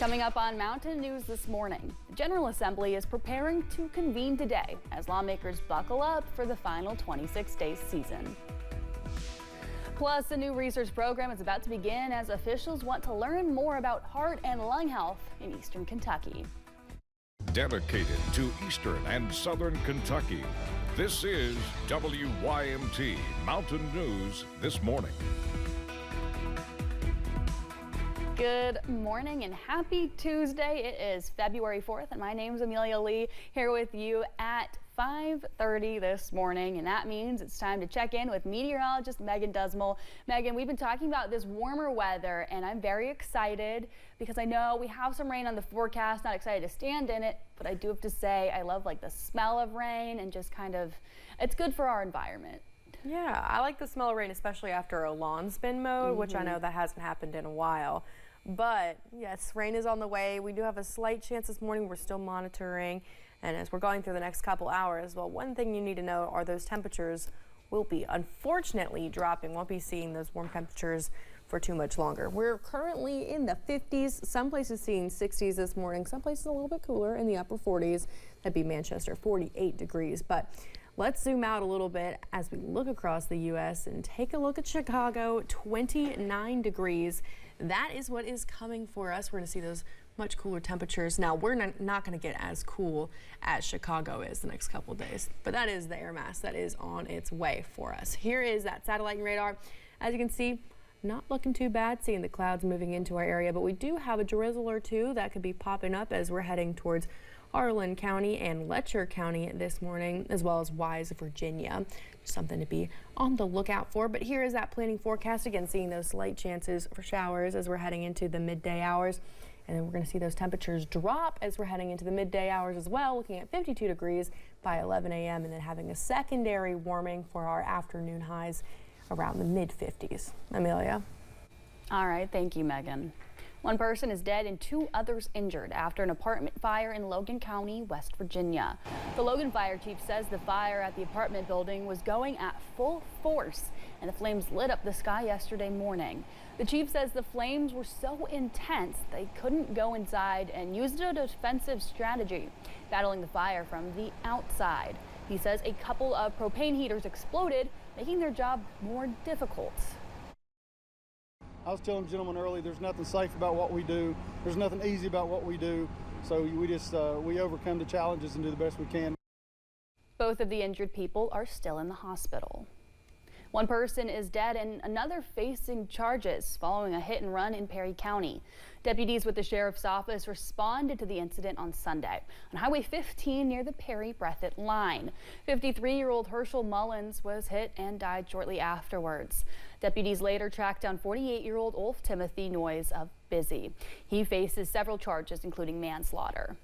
Coming up on Mountain News this morning, the General Assembly is preparing to convene today as lawmakers buckle up for the final 26-day season. Plus, a new research program is about to begin as officials want to learn more about heart and lung health in eastern Kentucky. Dedicated to eastern and southern Kentucky, this is WYMT Mountain News this morning. Good morning and happy Tuesday. It is February 4th and my name is Amelia Lee, here with you at 5:30 this morning, and that means it's time to check in with meteorologist Megan Dusmal. Megan, we've been talking about this warmer weather and I'm very excited because I know we have some rain on the forecast. Not excited to stand in it, but I do have to say I love the smell of rain and just it's good for our environment. Yeah, I like the smell of rain, especially after a lawn spin mode, which I know that hasn't happened in a while. But yes, rain is on the way. We do have a slight chance this morning. We're still monitoring. And as we're going through the next couple hours, well, one thing you need to know are those temperatures will be unfortunately dropping. Won't be seeing those warm temperatures for too much longer. We're currently in the 50s, some places seeing 60s this morning, some places a little bit cooler in the upper 40s. That'd be Manchester, 48 degrees. But let's zoom out a little bit as we look across the U.S. and take a look at Chicago, 29 degrees. That is what is coming for us. We're going to see those much cooler temperatures. Now, we're not going to get as cool as Chicago is the next couple of days, but that is the air mass that is on its way for us. Here is that satellite and radar. As you can see, not looking too bad, seeing the clouds moving into our area, but we do have a drizzle or two that could be popping up as we're heading towards Harlan County and Letcher County this morning, as well as Wise, Virginia. Something to be on the lookout for. But here is that planning forecast. Again, seeing those slight chances for showers as we're heading into the midday hours. And then we're going to see those temperatures drop as we're heading into the midday hours as well, looking at 52 degrees by 11 a.m. and then having a secondary warming for our afternoon highs around the mid-50s. Amelia. All right. Thank you, Megan. One person is dead and 2 others injured after an apartment fire in Logan County, West Virginia. The Logan fire chief says the fire at the apartment building was going at full force and the flames lit up the sky yesterday morning. The chief says the flames were so intense they couldn't go inside and used a defensive strategy, battling the fire from the outside. He says a couple of propane heaters exploded, making their job more difficult. I was telling the gentleman earlier, there's nothing safe about what we do. There's nothing easy about what we do. So we overcome the challenges and do the best we can. Both of the injured people are still in the hospital. One person is dead and another facing charges following a hit and run in Perry County. Deputies with the sheriff's office responded to the incident on Sunday on Highway 15 near the Perry-Breathitt line. 53-year-old Herschel Mullins was hit and died shortly afterwards. Deputies later tracked down 48-year-old Ulf Timothy Noyes of Busy. He faces several charges, including manslaughter.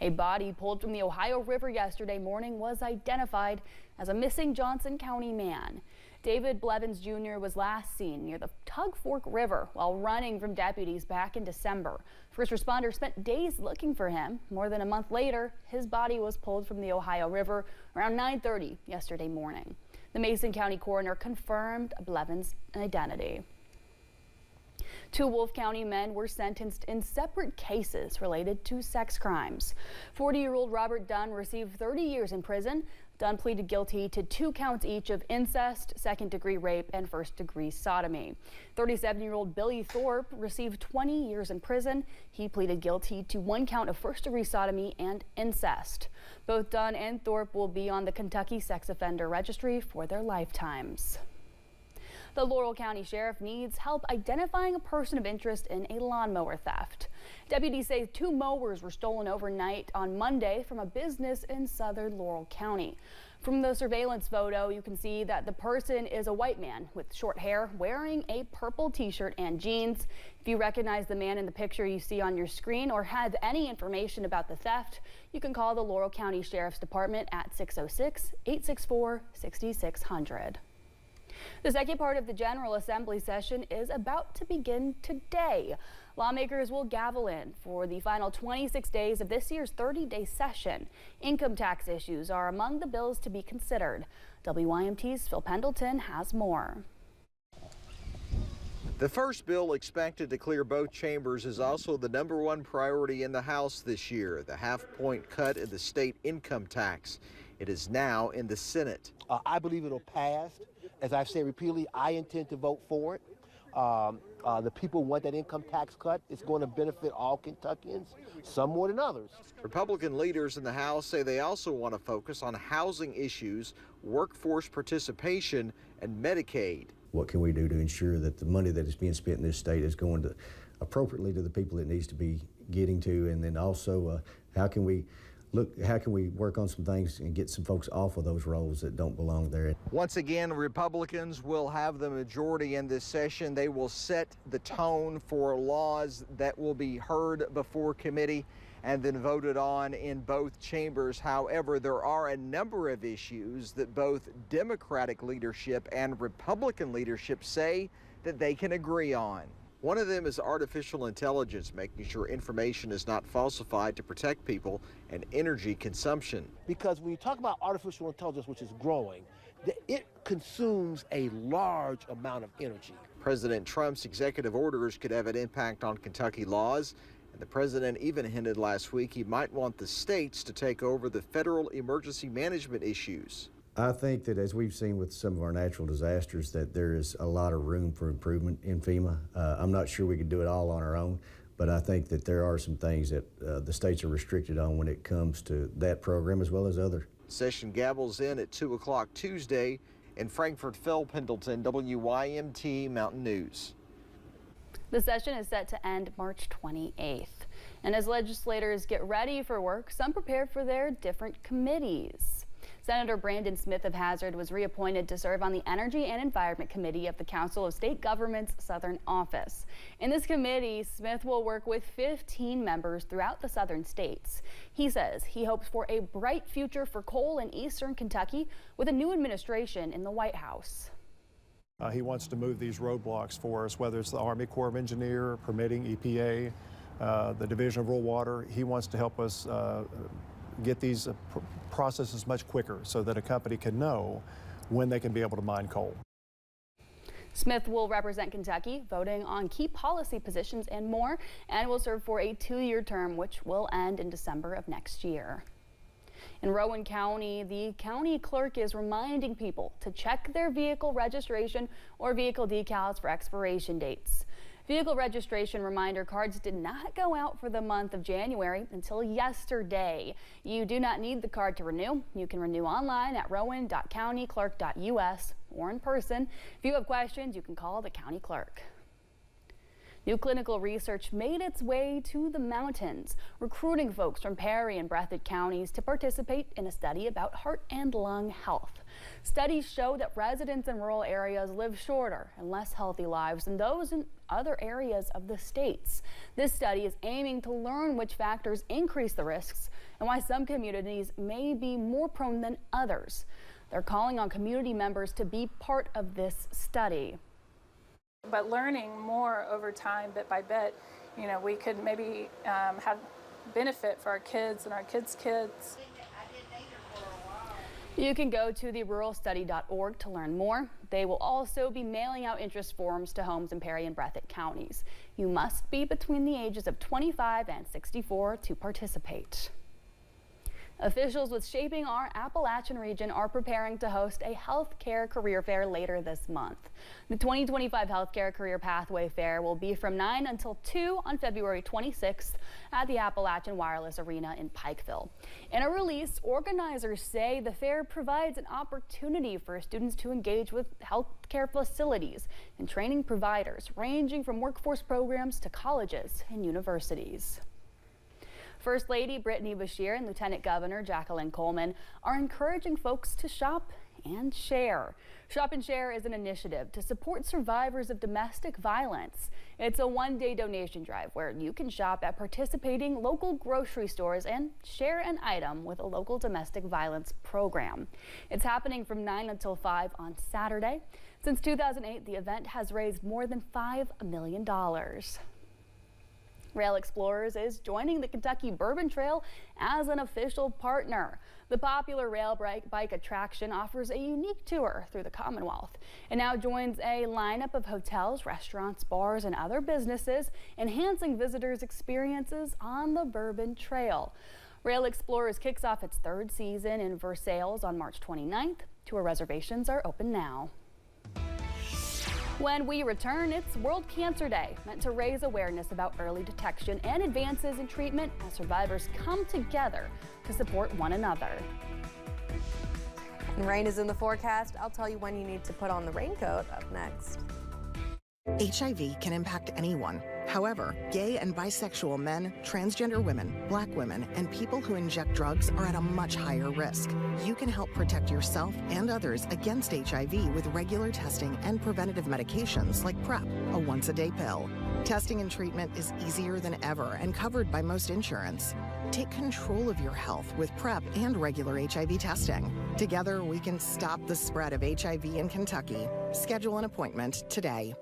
A body pulled from the Ohio River yesterday morning was identified as a missing Johnson County man. David Blevins Jr. was last seen near the Tug Fork River while running from deputies back in December. First responders spent days looking for him. More than a month later, his body was pulled from the Ohio River around 9:30 yesterday morning. The Mason County coroner confirmed Blevins' identity. 2 Wolf County men were sentenced in separate cases related to sex crimes. 40-year-old Robert Dunn received 30 years in prison. Dunn pleaded guilty to 2 counts each of incest, second-degree rape, and first-degree sodomy. 37-year-old Billy Thorpe received 20 years in prison. He pleaded guilty to 1 count of first-degree sodomy and incest. Both Dunn and Thorpe will be on the Kentucky Sex Offender Registry for their lifetimes. The Laurel County Sheriff needs help identifying a person of interest in a lawnmower theft. Deputies say 2 mowers were stolen overnight on Monday from a business in southern Laurel County. From the surveillance photo, you can see that the person is a white man with short hair wearing a purple t-shirt and jeans. If you recognize the man in the picture you see on your screen or have any information about the theft, you can call the Laurel County Sheriff's Department at 606-864-6600. The second part of the General Assembly session is about to begin today. Lawmakers will gavel in for the final 26 days of this year's 30-day session. Income tax issues are among the bills to be considered. WYMT's Phil Pendleton has more. The first bill expected to clear both chambers is also the #1 priority in the House this year, the half-point cut in the state income tax. It is now in the Senate. I believe it'll pass. As I've said repeatedly, I intend to vote for it. The people want that income tax cut. It's going to benefit all Kentuckians, some more than others. Republican leaders in the House say they also want to focus on housing issues, workforce participation, and Medicaid. What can we do to ensure that the money that is being spent in this state is going to appropriately to the people it needs to be getting to, and then also how can we work on some things and get some folks off of those roles that don't belong there. Once again, Republicans will have the majority in this session. They will set the tone for laws that will be heard before committee and then voted on in both chambers. However, there are a number of issues that both Democratic leadership and Republican leadership say that they can agree on. One of them is artificial intelligence, making sure information is not falsified to protect people, and energy consumption. Because when you talk about artificial intelligence, which is growing, it consumes a large amount of energy. President Trump's executive orders could have an impact on Kentucky laws, and the president even hinted last week he might want the states to take over the federal emergency management issues. I think that as we've seen with some of our natural disasters, that there is a lot of room for improvement in FEMA. I'm not sure we could do it all on our own, but I think that there are some things that the states are restricted on when it comes to that program as well as other. Session gavels in at 2 o'clock Tuesday. In Frankfort, Phil Pendleton, WYMT Mountain News. The session is set to end March 28th. And as legislators get ready for work, some prepare for their different committees. Senator Brandon Smith of Hazard was reappointed to serve on the Energy and Environment Committee of the Council of State Governments Southern Office. In this committee, Smith will work with 15 members throughout the southern states. He says he hopes for a bright future for coal in eastern Kentucky with a new administration in the White House. He wants to move these roadblocks for us, whether it's the Army Corps of Engineers, permitting, EPA, the Division of Rural Water. He wants to help us get these processes much quicker so that a company can know when they can be able to mine coal. Smith will represent Kentucky, voting on key policy positions and more, and will serve for a 2-year term, which will end in December of next year. In Rowan County, the county clerk is reminding people to check their vehicle registration or vehicle decals for expiration dates. Vehicle registration reminder cards did not go out for the month of January until yesterday. You do not need the card to renew. You can renew online at rowan.countyclerk.us or in person. If you have questions, you can call the county clerk. New clinical research made its way to the mountains, recruiting folks from Perry and Breathitt counties to participate in a study about heart and lung health. Studies show that residents in rural areas live shorter and less healthy lives than those in other areas of the states. This study is aiming to learn which factors increase the risks and why some communities may be more prone than others. They're calling on community members to be part of this study. But learning more over time, bit by bit, we could maybe have benefit for our kids and our kids' kids. You can go to theruralstudy.org to learn more. They will also be mailing out interest forms to homes in Perry and Breathitt counties. You must be between the ages of 25 and 64 to participate. Officials with Shaping Our Appalachian Region are preparing to host a healthcare career fair later this month. The 2025 Healthcare Career Pathway Fair will be from 9 until 2 on February 26th at the Appalachian Wireless Arena in Pikeville. In a release, organizers say the fair provides an opportunity for students to engage with healthcare facilities and training providers, ranging from workforce programs to colleges and universities. First Lady Brittany Bashir and Lieutenant Governor Jacqueline Coleman are encouraging folks to shop and share. Shop and Share is an initiative to support survivors of domestic violence. It's a one-day donation drive where you can shop at participating local grocery stores and share an item with a local domestic violence program. It's happening from 9 until 5 on Saturday. Since 2008, the event has raised more than $5 million. Rail Explorers is joining the Kentucky Bourbon Trail as an official partner. The popular rail bike attraction offers a unique tour through the Commonwealth and now joins a lineup of hotels, restaurants, bars, and other businesses, enhancing visitors' experiences on the Bourbon Trail. Rail Explorers kicks off its third season in Versailles on March 29th. Tour reservations are open now. When we return, it's World Cancer Day, meant to raise awareness about early detection and advances in treatment as survivors come together to support one another. And rain is in the forecast. I'll tell you when you need to put on the raincoat up next. HIV can impact anyone. However, gay and bisexual men, transgender women, black women, and people who inject drugs are at a much higher risk. You can help protect yourself and others against HIV with regular testing and preventative medications like PrEP, a once-a-day pill. Testing and treatment is easier than ever and covered by most insurance. Take control of your health with PrEP and regular HIV testing. Together, we can stop the spread of HIV in Kentucky. Schedule an appointment today.